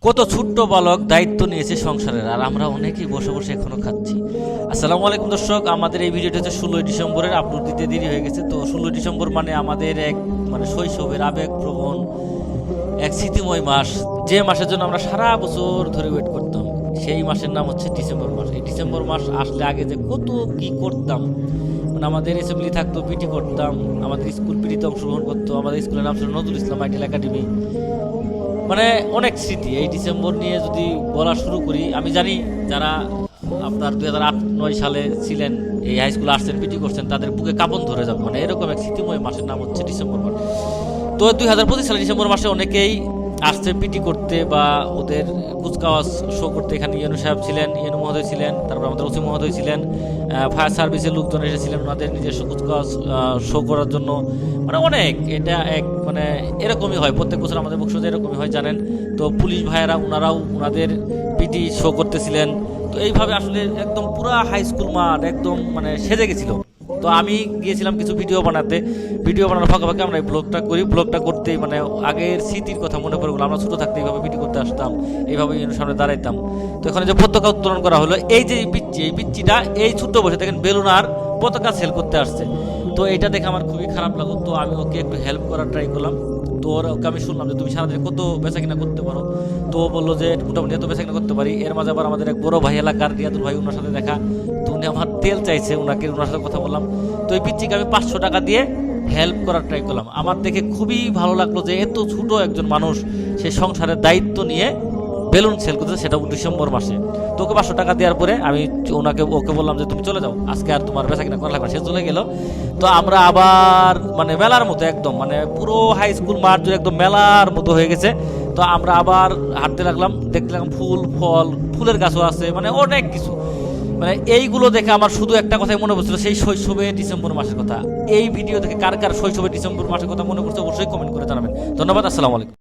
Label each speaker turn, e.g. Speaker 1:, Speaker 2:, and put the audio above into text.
Speaker 1: কত ছোট্ট বালক দায়িত্ব নিয়েছে সংসারের, আর আমরা অনেকেই বসে বসে এখনো খাচ্ছি। আসসালামু আলাইকুম দর্শক, আমাদের এই ভিডিওটা হচ্ছে 16ই ডিসেম্বরের, আপলোড দিতে দেরি হয়ে গেছে। তো 16ই ডিসেম্বর মানে আমাদের এক শৈশবের আবেগপ্রবণ এক স্মৃতিময় মাস, যে মাসের জন্য আমরা সারা বছর ধরে ওয়েট করতাম। সেই মাসের নাম হচ্ছে ডিসেম্বর মাস। এই ডিসেম্বর মাস আসলে আগে যে কত কি করতাম, আমাদের অ্যাসেম্বলি থাকতো, পিটি করতাম, আমাদের স্কুল পিটিতে অংশগ্রহণ করতো। আমাদের স্কুলের নাম ছিল নজরুল ইসলাম আইডিয়াল একাডেমি। অনেক স্মৃতি এই ডিসেম্বর নিয়ে যদি বলা শুরু করি। আমি জানি যারা আপনার 2008-9 সালে ছিলেন, এই হাই স্কুলে আসছেন, পিটি করছেন, তাদের বুকে কাঁপন ধরে যাবে। এরকম এক স্মৃতিময় মাসের নাম হচ্ছে ডিসেম্বর মাস। তো 2025 সালে ডিসেম্বর মাসে অনেকেই আসছে পিটি করতে বা ওদের কুচকাওয়াজ শো করতে। এখানে ইয়েনু সাহেব ছিলেন, ইয়েনু মহোদয় ছিলেন, তারপর আমাদের ওসি মহোদয় ছিলেন, ফায়ার সার্ভিসের লোকজন এসেছিলেন ওনাদের নিজস্ব কুচকাওয়াজ শো করার জন্য। অনেক এটা এক এরকমই হয় প্রত্যেক বছর আমাদের বক্সে, এরকমই হয় জানেন। তো পুলিশ ভাইয়েরা ওনারাও ওনাদের পিটি শো করতেছিলেন। তো এইভাবে আসলে একদম পুরা হাই স্কুল মাঠ একদম সেজে গেছিল। তো আমি গিয়েছিলাম কিছু ভিডিও বানাতে। ভিডিও বানানোর ফাঁকে ফাঁকে আমরা এই ব্লগটা করি। ব্লগটা করতে আগের স্মৃতির কথা মনে পড়ে গেলো। আমরা ছোটো থাকতে এইভাবে ভিডিও করতে আসতাম, এইভাবে সামনে দাঁড়াইতাম। তো এখানে যে পতাকা উত্তোলন করা হলো, এই যে এই পিচ্চিটা এই ছোট্ট বসে দেখেন বেলুন আর পতাকা সেল করতে আসছে। তো এটা দেখে আমার খুবই খারাপ লাগলো। তো আমি ওকে একটু হেল্প করার ট্রাই করলাম। তো ওকে আমি শুনলাম যে তুমি সারাদিন কত বেচা কিনা করতে পারো। তো ও বললো যে মোটামুটি এত বেচা কিনা করতে পারি। এর মাঝে আবার আমাদের এক বড় ভাই এলাকার রিয়াদুল ভাই, ওনার সাথে দেখা। তো উনি আমার তেল চাইছে, ওনার সাথে কথা বললাম। তো এই পিচ্চিকে আমি 500 টাকা দিয়ে হেল্প করার ট্রাই করলাম। আমার দেখে খুবই ভালো লাগলো যে এত ছোট একজন মানুষ সে সংসারের দায়িত্ব নিয়ে বেলুন সেল করতেছে, সেটা ডিসেম্বর মাসে। তো ওকে 500 টাকা দেওয়ার পরে আমি ওকে বললাম যে তুমি চলে যাও, আজকে আর তোমার বেচা কিনা করা লাগবে। সে চলে গেল। তো আমরা আবার মেলার মতো একদম পুরো হাই স্কুল মাঠ জুড়ে একদম মেলার মতো হয়ে গেছে। তো আমরা আবার হাঁটতে লাগলাম, দেখতে লাগলাম ফুলের গাছও আছে, অনেক কিছু। এইগুলো দেখে আমার শুধু একটা কথাই মনে পড়ছিল, সেই শৈশবে ডিসেম্বর মাসের কথা। এই ভিডিও দেখে কার কার শৈশবে ডিসেম্বর মাসের কথা মনে পড়ছে অবশ্যই কমেন্ট করে জানাবেন। ধন্যবাদ, আসসালামু আলাইকুম।